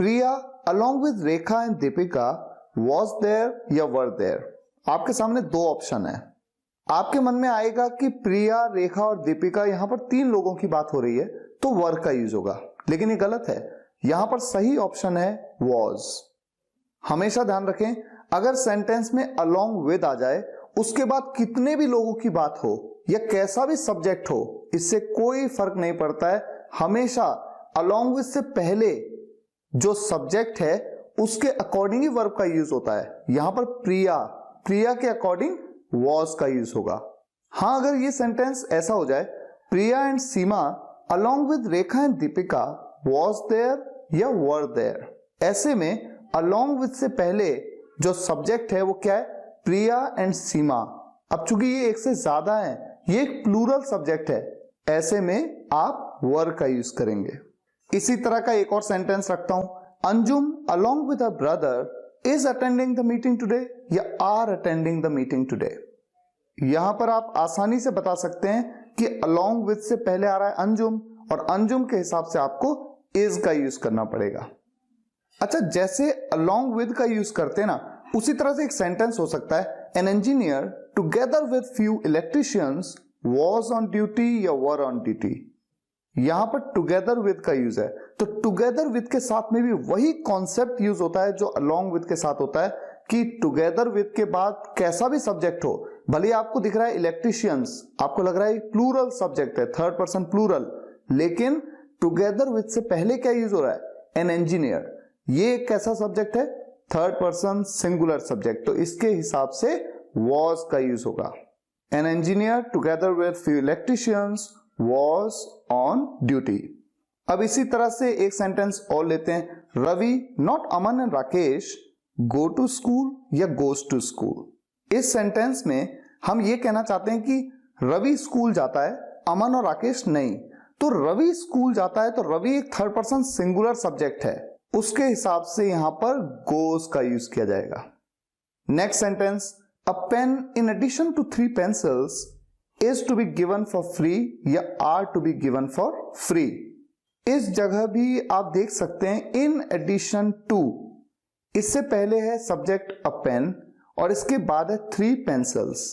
Priya along with Rekha and Deepika was there या were there। आपके सामने दो ऑप्शन है। आपके मन में आएगा कि प्रिया, रेखा और दीपिका, यहां पर तीन लोगों की बात हो रही है तो वर का यूज होगा, लेकिन ये गलत है। यहां पर सही ऑप्शन है was। हमेशा ध्यान रखें, अगर सेंटेंस में along with आ जाए, उसके बाद कितने भी लोगों की बात हो या कैसा भी सब्जेक्ट हो, इससे कोई फर्क नहीं पड़ता है। हमेशा along with से पहले जो सब्जेक्ट है उसके अकॉर्डिंग ही वर्ब का यूज होता है। यहां पर प्रिया, प्रिया के अकॉर्डिंग was का यूज होगा। हां, अगर ये सेंटेंस ऐसा हो जाए, Priya and Seema along with Rekha and Deepika was there या were there, ऐसे में along with से पहले जो सब्जेक्ट है वो क्या है, प्रिया एंड सीमा। अब चूंकि ये एक से ज्यादा है, ये एक प्लूरल सब्जेक्ट है, ऐसे में आप वर का यूज करेंगे। इसी तरह का एक और सेंटेंस रखता हूं, Anjum along with her brother is attending the meeting today या are attending the meeting today। यहां पर आप आसानी से बता सकते हैं कि along with से पहले आ रहा है अंजुम, और अंजुम के हिसाब से आपको is का यूज करना पड़ेगा। अच्छा, जैसे along with का यूज करते हैं ना, उसी तरह से एक सेंटेंस हो सकता है, an engineer together with few electricians was on duty या were on duty। यहां पर together with का यूज है, तो together with के साथ में भी वही कॉन्सेप्ट यूज होता है जो along with के साथ होता है, कि together with के बाद कैसा भी सब्जेक्ट हो, भले आपको दिख रहा है इलेक्ट्रिशियंस, आपको लग रहा है प्लूरल सब्जेक्ट है, थर्ड पर्सन प्लूरल, लेकिन together with से पहले क्या यूज हो रहा है, an engineer। ये एक कैसा सब्जेक्ट है, थर्ड पर्सन सिंगुलर सब्जेक्ट, तो इसके हिसाब से was का यूज होगा। An engineer together with few electricians was on duty। अब इसी तरह से एक सेंटेंस और लेते हैं, Ravi not Aman and Rakesh go to school या गोज टू स्कूल। इस सेंटेंस में हम ये कहना चाहते हैं कि रवि स्कूल जाता है, अमन और राकेश नहीं। तो रवि स्कूल जाता है, तो रवि एक थर्ड पर्सन सिंगुलर सब्जेक्ट है, उसके हिसाब से यहां पर गोज का यूज किया जाएगा। Next sentence, a pen in addition to 3 pencils is to be given for free या are to be given for free। इस जगह भी आप देख सकते हैं in addition to, इससे पहले है सब्जेक्ट अ पेन और इसके बाद है 3 pencils।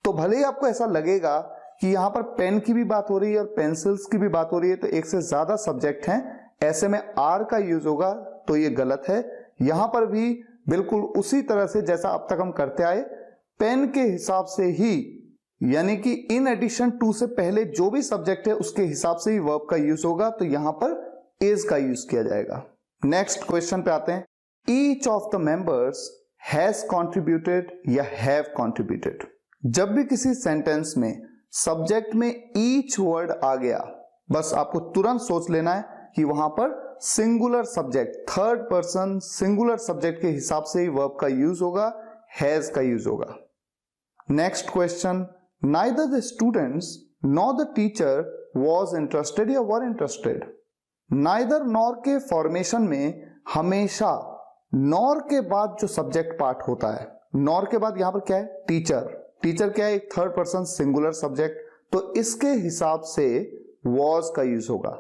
तो भले ही आपको ऐसा लगेगा कि यहां पर पेन की भी बात हो रही है और पेंसिल्स की भी बात हो रही है, तो एक से ज्यादा सब्जेक्ट हैं, ऐसे में आर का यूज होगा, तो ये गलत है। यहां पर भी बिल्कुल उसी तरह से जैसा अब तक हम करते आए, पेन के हिसाब से ही, यानी कि इन एडिशन टू से पहले जो भी सब्जेक्ट है उसके हिसाब से ही वर्ब का यूज होगा, तो यहां पर इज का यूज किया जाएगा। नेक्स्ट क्वेश्चन पे आते हैं, each of the members has contributed या हैव कॉन्ट्रीब्यूटेड। जब भी किसी सेंटेंस में सब्जेक्ट में ईच वर्ड आ गया, बस आपको तुरंत सोच लेना है कि वहां पर singular subject, third person singular subject के हिसाब से ही वर्ब का यूज होगा, हैज का यूज होगा। Next question, neither the students nor the teacher was interested या वर इंटरेस्टेड। नाइदर नॉर के फॉर्मेशन में हमेशा नॉर के बाद जो सब्जेक्ट पार्ट होता है, नॉर के बाद यहां पर क्या है, टीचर। टीचर क्या है, एक थर्ड पर्सन सिंगुलर सब्जेक्ट, तो इसके हिसाब से वॉज का यूज होगा।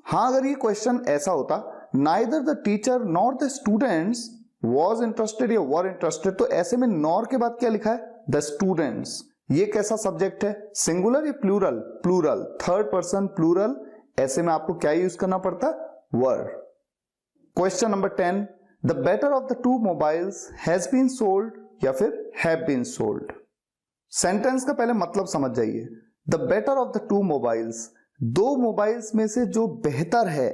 हां, अगर ये क्वेश्चन ऐसा होता, neither the teacher nor the students was interested या वर इंटरेस्टेड, तो ऐसे में नॉर के बाद क्या लिखा है, द स्टूडेंट्स। ये कैसा सब्जेक्ट है, सिंगुलर या plural, plural, third person plural, ऐसे में आपको क्या यूज करना पड़ता, were. Question number 10, the better of the 2 mobiles has been sold या फिर हैव बीन सोल्ड। सेंटेंस का पहले मतलब समझ जाइए, the better of the 2 mobiles, 2 mobiles में से जो बेहतर है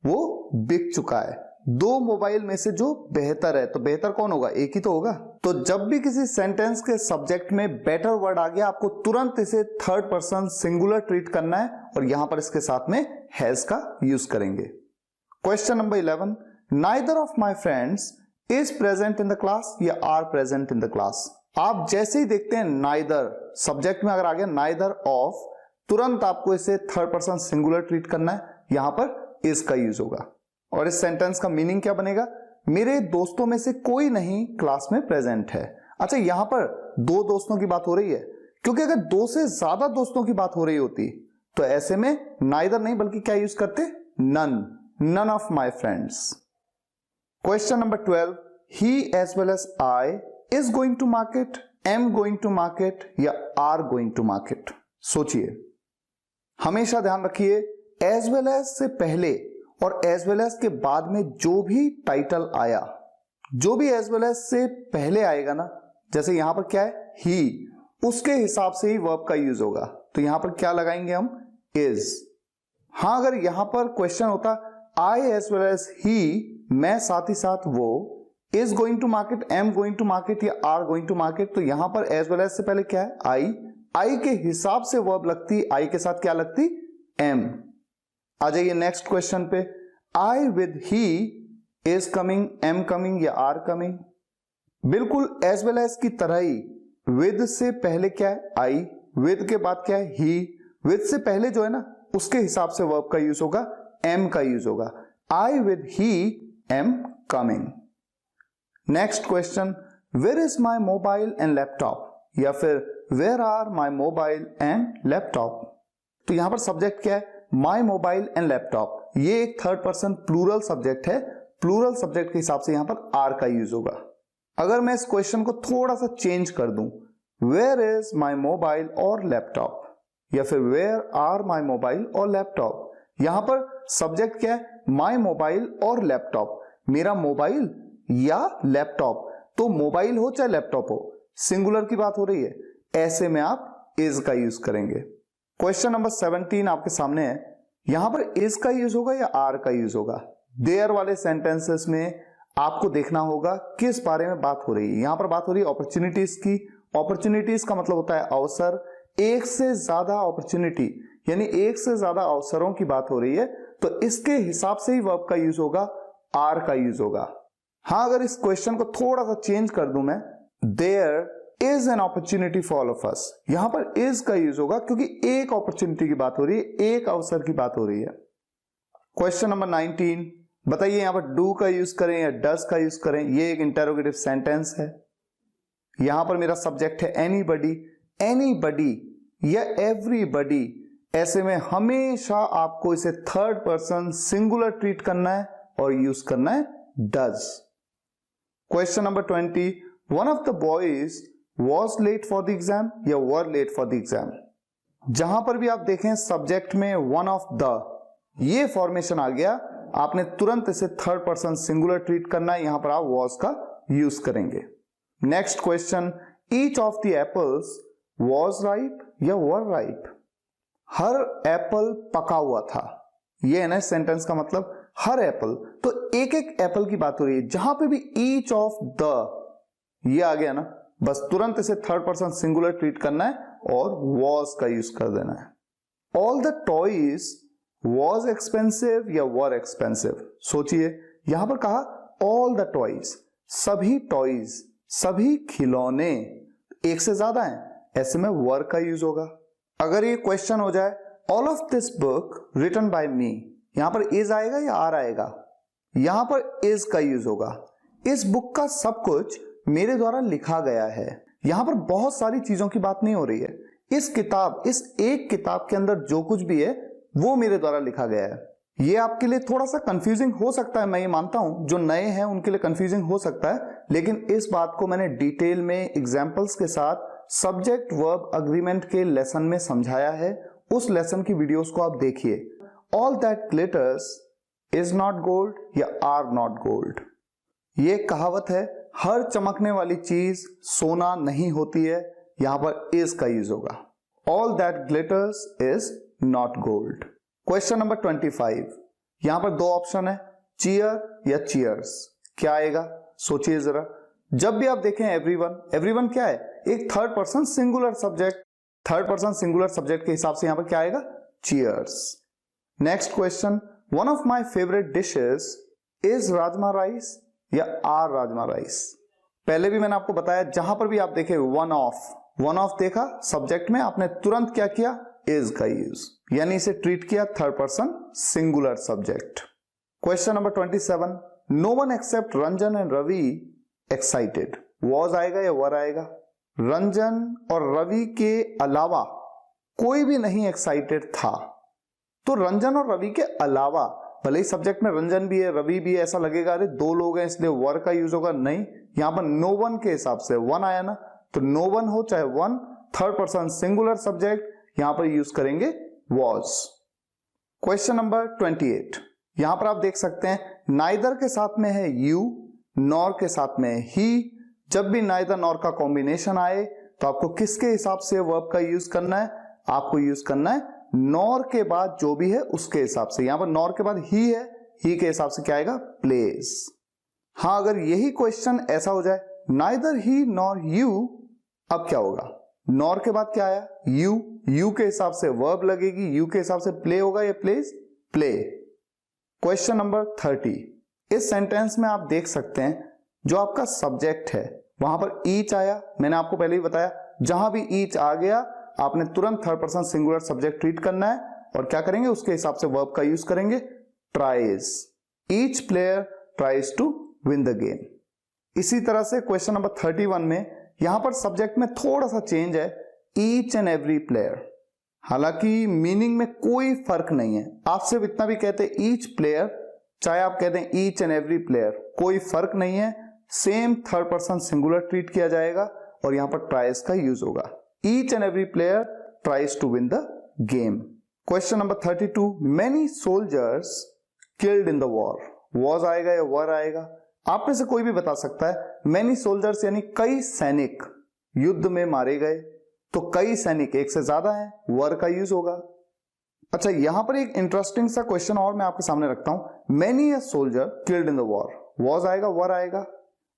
वो बिक चुका है। 2 मोबाइल में से जो बेहतर है, तो बेहतर कौन होगा, एक ही तो होगा। तो जब भी किसी सेंटेंस के सब्जेक्ट में बेटर वर्ड आ गया, आपको तुरंत इसे थर्ड पर्सन सिंगुलर ट्रीट करना है और यहां पर इसके साथ में हैज का यूज करेंगे। Question number 11, neither of my friends is present in the class या are present in the class. आप जैसे ही देखते हैं नाइदर सब्जेक्ट में अगर आ गया नाइदर ऑफ, तुरंत आपको इसे थर्ड पर्सन सिंगुलर ट्रीट करना है, यहां पर इज का यूज होगा। और इस सेंटेंस का मीनिंग क्या बनेगा, मेरे दोस्तों में से कोई नहीं क्लास में प्रेजेंट है। अच्छा, यहां पर 2 दोस्तों की बात हो रही है, क्योंकि अगर 2 से ज्यादा दोस्तों की बात हो रही होती तो ऐसे में नाइदर नहीं बल्कि क्या यूज करते, none, none of my friends. Question number 12, he as well as I is going to market, am going to market या are going to market। सोचिए, हमेशा ध्यान रखिए as well as से पहले और as well as के बाद में जो भी टाइटल आया, जो भी as well as से पहले आएगा ना, जैसे यहां पर क्या है he, उसके हिसाब से ही वर्ब का यूज होगा। तो यहां पर क्या लगाएंगे हम, is। हां, अगर यहां पर क्वेश्चन होता I as well as he, मैं साथ ही साथ वो, is going to market, am going to market या are going to market, तो यहां पर as well as से पहले क्या है I के हिसाब से वर्ब लगती, I के साथ क्या लगती, am। आ जाइए नेक्स्ट क्वेश्चन पे, I with he is coming, am coming या are coming। बिल्कुल as well as की तरह ही with से पहले क्या है I, with के बाद क्या है he, with से पहले जो है ना उसके हिसाब से वर्ब का यूज होगा, am का यूज होगा। I with he am coming। Next question, where is my mobile and laptop या फिर where are my mobile and laptop। तो यहां पर सब्जेक्ट क्या है, my mobile and laptop। ये एक थर्ड पर्सन प्लूरल सब्जेक्ट है, प्लूरल सब्जेक्ट के हिसाब से यहां पर are का यूज होगा। अगर मैं इस क्वेश्चन को थोड़ा सा चेंज कर दूं, where is my mobile और laptop या फिर where are my mobile और laptop, यहां पर सब्जेक्ट क्या है, my mobile और laptop, मेरा मोबाइल या लैपटॉप। तो मोबाइल हो चाहे लैपटॉप हो, सिंगुलर की बात हो रही है, ऐसे में आप is का यूज करेंगे। क्वेश्चन नंबर 17 आपके सामने है, यहां पर is का यूज होगा या are का यूज होगा। देयर वाले सेंटेंसेस में आपको देखना होगा किस बारे में बात हो रही है। यहां पर बात हो रही है अपॉर्चुनिटीज की। अपॉर्चुनिटीज का मतलब होता है अवसर, एक से ज्यादा अपॉर्चुनिटी यानी एक से ज्यादा अवसरों की बात हो रही है, तो इसके हिसाब से ही वर्ब का यूज होगा, आर का यूज होगा। हां, अगर इस क्वेश्चन को थोड़ा सा चेंज कर दूं मैं, there is an opportunity for all of us, यहां पर इज का यूज होगा क्योंकि एक अपॉर्चुनिटी की बात हो रही है, एक अवसर की बात हो रही है। क्वेश्चन नंबर 19, बताइए यहां पर डू का यूज करें या डज का यूज करें। ये एक इंटरोगेटिव सेंटेंस है, यहां पर मेरा सब्जेक्ट है एनीबडी, एनीबडी या एवरीबडी। ऐसे में हमेशा आपको इसे थर्ड पर्सन सिंगुलर ट्रीट करना है और यूज करना है does. Question number 20, one of the boys was late for the exam या were late for the exam. जहां पर भी आप देखें सब्जेक्ट में वन ऑफ द ये फॉर्मेशन आ गया, आपने तुरंत इसे थर्ड पर्सन सिंगुलर ट्रीट करना है, यहां पर आप वॉज का यूज करेंगे। Next question, each of the apples was ripe या वर राइप। हर एप्पल पका हुआ था, ये है ना सेंटेंस का मतलब, हर एप्पल, तो एक एक एप्पल की बात हो रही है। जहां पे भी ईच ऑफ द ये आ गया ना, बस तुरंत इसे थर्ड पर्सन सिंगुलर ट्रीट करना है और वॉज का यूज कर देना है। All the toys was expensive या वर एक्सपेंसिव। सोचिए यहां पर कहा ऑल द टॉयज, सभी टॉयज, सभी खिलौने, एक से ज्यादा हैं, ऐसे में वर का यूज होगा। अगर ये क्वेश्चन हो जाए all of this book written by me, यहां पर इज आएगा या आर आएगा, यहां पर इज का यूज होगा। इस बुक का सब कुछ मेरे द्वारा लिखा गया है, यहां पर बहुत सारी चीजों की बात नहीं हो रही है। इस किताब, इस एक किताब के अंदर जो कुछ भी है वो मेरे द्वारा लिखा गया है। ये आपके लिए थोड़ा सा कंफ्यूजिंग हो सकता है, मैं ये मानता हूं, जो नए हैं उनके लिए कंफ्यूजिंग हो सकता है, लेकिन इस बात को मैंने डिटेल में एग्जांपल्स के साथ सब्जेक्ट वर्ब अग्रीमेंट के लेसन में समझाया है। उस लेसन की वीडियोस को आप देखिए। All that glitters is not gold या आर नॉट गोल्ड। ये कहावत है, हर चमकने वाली चीज सोना नहीं होती है, यहां पर इज का यूज होगा। All that glitters is not gold. Question number 25, यहां पर दो ऑप्शन है, चीयर या चीयर्स। क्या आएगा सोचिए जरा। जब भी आप देखें एवरीवन, एवरीवन क्या है, एक third person singular subject, third person singular subject के हिसाब से यहां पर क्या आएगा, cheers. Next question, one of my favourite dishes is rajma rice या आर राजमा राइस। पहले भी मैंने आपको बताया, जहां पर भी आप देखें वन ऑफ देखा सब्जेक्ट में, आपने तुरंत क्या किया, इज का यूज, यानी इसे ट्रीट किया third person singular subject. Question number 27, no one except Ranjan and Ravi excited. Was आएगा या वर आएगा। रंजन और रवि के अलावा कोई भी नहीं एक्साइटेड था, तो रंजन और रवि के अलावा भले ही सब्जेक्ट में रंजन भी है, रवि भी है, ऐसा लगेगा अरे दो लोग हैं इसलिए वर का यूज होगा, नहीं, यहां पर नो वन के हिसाब से वन आया ना, तो नो वन हो चाहे one, third person singular subject, यहां पर यूज करेंगे वॉज। क्वेश्चन नंबर 28, यहां पर आप देख सकते हैं नाइदर के साथ में है यू, नॉर के साथ में है ही। जब भी नाइदर नॉर का कॉम्बिनेशन आए तो आपको किसके हिसाब से वर्ब का यूज करना है, आपको यूज करना है नॉर के बाद जो भी है उसके हिसाब से। यहां पर नॉर के बाद ही है, ही के हिसाब से क्या आएगा, प्लेस। हाँ, अगर यही क्वेश्चन ऐसा हो जाए नाइदर ही नॉर यू, अब क्या होगा, नॉर के बाद क्या आया, यू, यू के हिसाब से वर्ब लगेगी, यू के हिसाब से प्ले होगा या प्लेस, प्ले। क्वेश्चन नंबर 30, इस सेंटेंस में आप देख सकते हैं जो आपका सब्जेक्ट है वहां पर ईच आया, मैंने आपको पहले ही बताया जहां भी ईच आ गया आपने तुरंत third person singular subject treat करना है और क्या करेंगे, उसके हिसाब से वर्ब का यूज करेंगे, tries, each player tries to win the game. इसी तरह से क्वेश्चन नंबर 31 में यहां पर सब्जेक्ट में थोड़ा सा चेंज है, ईच एंड एवरी प्लेयर, हालांकि मीनिंग में कोई फर्क नहीं है, आप सिर्फ इतना भी कहते हैं ईच प्लेयर, चाहे आप कहते हैं ईच एंड एवरी प्लेयर, कोई फर्क नहीं है, same third person singular treat किया जाएगा और यहां पर ट्राइज का यूज होगा, each and every player tries to win the game. Question number 32, many soldiers killed in the war, was आएगा या वर आएगा, आप में से कोई भी बता सकता है। मेनी सोल्जर्स यानी कई सैनिक युद्ध में मारे गए, तो कई सैनिक एक से ज्यादा हैं, वर का यूज होगा। अच्छा, यहां पर एक इंटरेस्टिंग सा क्वेश्चन और मैं आपके सामने रखता हूं, many a soldier killed in the war, was आएगा वर आएगा।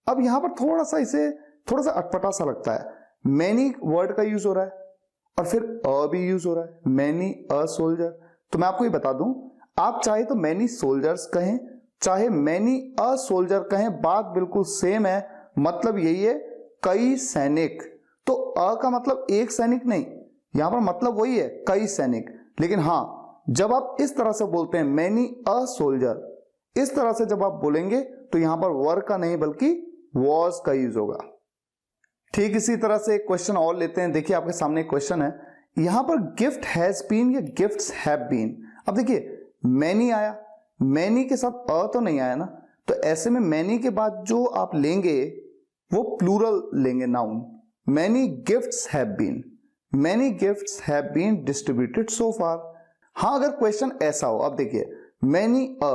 अब यहां पर थोड़ा सा इसे थोड़ा सा अटपटा सा लगता है, मैनी वर्ड का यूज हो रहा है और फिर अ भी यूज हो रहा है, मैनी अ सोल्जर। तो मैं आपको ये बता दूं, आप चाहे तो मैनी सोल्जर्स कहें चाहे मैनी अ सोल्जर कहें, बात बिल्कुल सेम है, मतलब यही है कई सैनिक। तो अ का मतलब एक सैनिक नहीं, यहां पर मतलब वही है कई सैनिक, लेकिन हां जब आप इस तरह से बोलते हैं मैनी अ सोल्जर, इस तरह से जब आप बोलेंगे तो यहां पर वर का नहीं बल्कि वॉज का यूज होगा। ठीक इसी तरह से एक क्वेश्चन और लेते हैं, देखिए आपके सामने एक क्वेश्चन है, यहां पर गिफ्ट हैज बीन या गिफ्ट्स हैव बीन। अब देखिए मैनी आया, मैनी के साथ अ तो नहीं आया ना, तो ऐसे में मैनी के बाद जो आप लेंगे वो प्लूरल लेंगे, noun, many gifts have been, many gifts have been distributed so far. हाँ, अगर क्वेश्चन ऐसा हो, अब देखिए मैनी अ,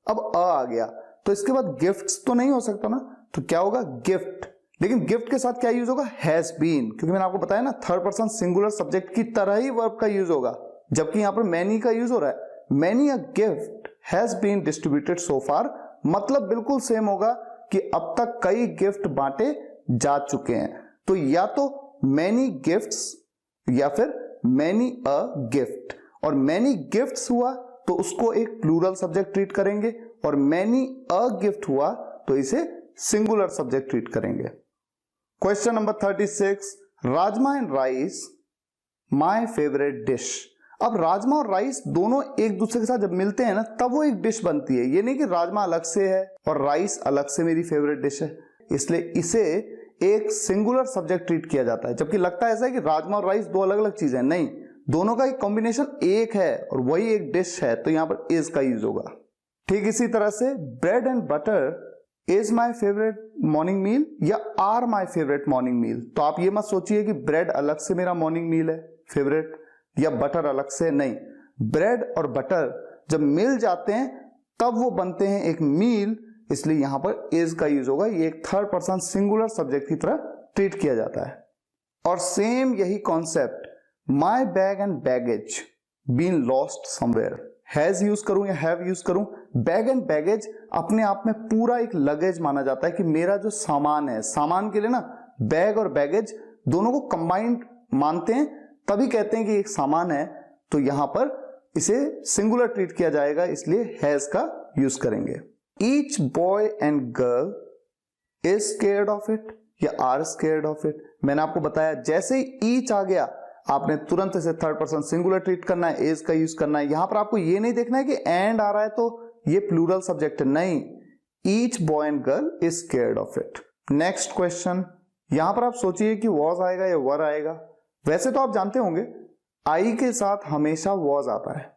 अब अ आ गया तो इसके बाद गिफ्ट्स तो नहीं हो सकता ना, तो क्या होगा, गिफ्ट, लेकिन गिफ्ट के साथ क्या यूज होगा, हैज बीन, क्योंकि मैंने आपको बताया ना थर्ड पर्सन सिंगुलर सब्जेक्ट की तरह ही वर्ब का यूज होगा, जबकि यहां पर मैनी का यूज हो रहा है, many a gift has been distributed so far, मतलब बिल्कुल सेम होगा कि अब तक कई गिफ्ट बांटे जा चुके हैं। तो या तो मैनी गिफ्ट्स या फिर मैनी अ गिफ्ट, और मैनी गिफ्ट्स हुआ तो उसको एक प्लूरल सब्जेक्ट ट्रीट करेंगे, और मैनी अ गिफ्ट हुआ तो इसे सिंगुलर सब्जेक्ट ट्रीट करेंगे। Question number 36, rajma and rice my favourite dish. अब राजमा और राइस दोनों एक दूसरे के साथ जब मिलते हैं ना तब वो एक डिश बनती है, ये नहीं कि राजमा अलग से है और राइस अलग से मेरी फेवरेट डिश है, इसलिए इसे एक सिंगुलर सब्जेक्ट ट्रीट किया जाता है। जबकि लगता है ऐसा है कि राजमा और राइस दो अलग अलग चीजें, नहीं, दोनों का एक कॉम्बिनेशन एक है और वही एक डिश है, तो यहां पर इज का यूज होगा। ठीक इसी तरह से bread and butter is my favourite morning meal या are my favourite morning meal. तो आप ये मत सोचिए कि ब्रेड अलग से मेरा मॉर्निंग मील है फेवरेट या बटर अलग से, नहीं, ब्रेड और बटर जब मिल जाते हैं तब वो बनते हैं एक मील, इसलिए यहां पर इज का यूज होगा, ये एक थर्ड पर्सन सिंगुलर सब्जेक्ट की तरह ट्रीट किया जाता है। और सेम यही concept, my bag and baggage been lost somewhere, has use करूं या हैव यूज करूं, बैग एंड बैगेज अपने आप में पूरा एक लगेज माना जाता है कि मेरा जो सामान है, सामान के लिए ना बैग और बैगेज दोनों को कंबाइंड मानते हैं, तभी कहते हैं कि एक सामान है, तो यहां पर इसे सिंगुलर ट्रीट किया जाएगा, इसलिए हैज का यूज करेंगे। Each boy and girl is scared of it या आर स्केयर्ड ऑफ इट। मैंने आपको बताया जैसे ही ईच आ गया आपने तुरंत इसे थर्ड पर्सन सिंगुलर ट्रीट करना है, इज का यूज करना है। यहां पर आपको ये नहीं देखना है कि एंड आ रहा है तो ये प्लूरल सब्जेक्ट है, नहीं, each boy and girl is scared of it. Next question, यहां पर आप सोचिए कि वॉज आएगा या वर आएगा। वैसे तो आप जानते होंगे आई के साथ हमेशा वॉज आता है,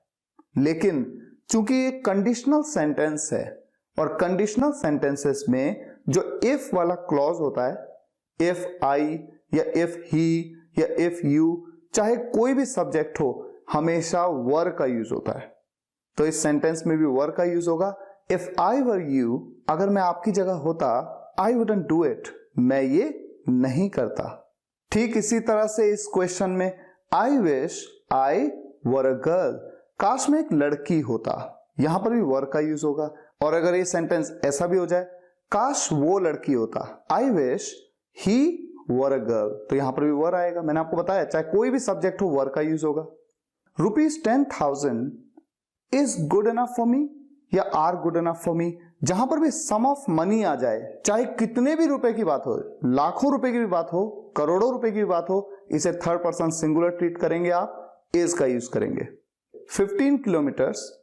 लेकिन चूंकि ये कंडीशनल सेंटेंस है और कंडीशनल सेंटेंसेस में जो इफ वाला क्लॉज होता है, इफ आई या इफ ही या इफ यू, चाहे कोई भी सब्जेक्ट हो, हमेशा वर का यूज होता है। तो इस सेंटेंस में भी वर का यूज होगा। इफ आई वर यू, अगर मैं आपकी जगह होता, आई वुडंट डू इट, मैं ये नहीं करता। ठीक इसी तरह से इस क्वेश्चन में I wish I were a girl, काश में एक लड़की होता, यहां पर भी वर का यूज होगा। और अगर ये सेंटेंस ऐसा भी हो जाए, काश वो लड़की होता, I wish he were a girl, तो यहां पर भी वर आएगा। मैंने आपको बताया चाहे कोई भी सब्जेक्ट हो वर का यूज होगा। ₹10,000 is good enough for me या are good enough for me, जहां पर भी सम ऑफ मनी आ जाए, चाहे कितने भी रुपए की बात हो, लाखों रुपए की भी बात हो, करोड़ों रुपए की भी बात हो, इसे थर्ड पर्सन सिंगुलर ट्रीट करेंगे, आप इज का यूज करेंगे। 15 kilometres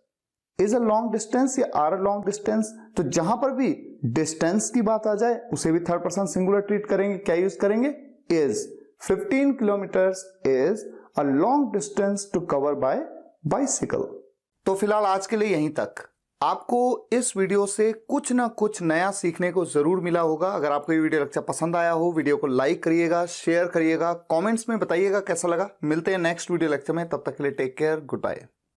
is a long distance या आर अ लॉन्ग डिस्टेंस, तो जहां पर भी डिस्टेंस की बात आ जाए उसे भी थर्ड पर्सन सिंगुलर ट्रीट करेंगे, क्या यूज करेंगे, is. 15 kilometres is a long distance to cover by bicycle. तो फिलहाल आज के लिए यहीं तक। आपको इस वीडियो से कुछ ना कुछ नया सीखने को जरूर मिला होगा। अगर आपको ये वीडियो लेक्चर पसंद आया हो, वीडियो को लाइक करिएगा, शेयर करिएगा, कमेंट्स में बताइएगा कैसा लगा। मिलते हैं नेक्स्ट वीडियो लेक्चर में, तब तक के लिए टेक केयर, गुड बाय।